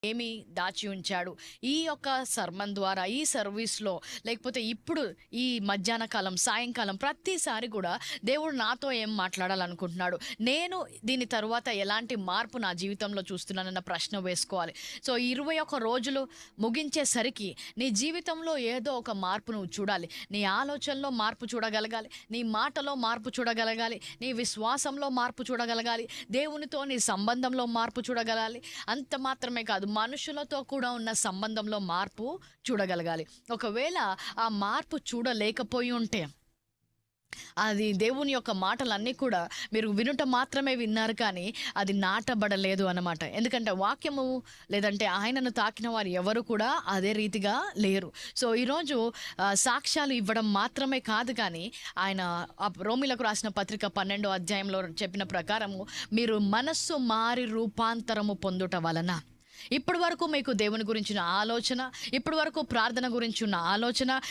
ఏమి దాచి ఉంచాడు. ఈ యొక్క సర్మన్ ద్వారా, ఈ సర్వీస్‌లో, లేకపోతే ఇప్పుడు ఈ మధ్యాహ్న కాలం, సాయంకాలం ప్రతిసారి కూడా దేవుడు నాతో ఏం మాట్లాడాలనుకుంటున్నాడు? నేను దీని తరువాత ఎలాంటి మార్పు నా జీవితంలో చూస్తున్నానన్న ప్రశ్న వేసుకోవాలి. సో, 21 రోజులు ముగించేసరికి నీ జీవితంలో ఏదో ఒక మార్పు నువ్వు చూడాలి. నీ ఆలోచనలో మార్పు చూడగలగాలి. నీ మాటలో మార్పు చూడగలగాలి. నీ విశ్వాసంలో మార్పు చూడగలగాలి. దేవునితో నీ సంబంధంలో మార్పు చూడగలాలి. అంత మాత్రమే కాదు, మనుషులతో కూడా ఉన్న సంబంధంలో మార్పు చూడగలగాలి. ఒకవేళ ఆ మార్పు చూడలేకపోయి ఉంటే, అది దేవుని యొక్క మాటలన్నీ కూడా మీరు వినుట మాత్రమే విన్నారు కానీ అది నాటబడలేదు అన్నమాట. ఎందుకంటే వాక్యము లేదంటే ఆయనను తాకిన వారు ఎవరు కూడా అదే రీతిగా లేరు. సో, ఈరోజు సాక్ష్యాలు ఇవ్వడం మాత్రమే కాదు కానీ ఆయన రోమీలకు రాసిన పత్రిక 12వ అధ్యాయంలో చెప్పిన ప్రకారము మీరు మనస్సు మారి రూపాంతరము పొందుట వలన, ఇప్పటి వరకు మీకు దేవుని గురించిన ఆలోచన, ఇప్పటి వరకు ప్రార్థన గురించి ఉన్న ఆలోచన,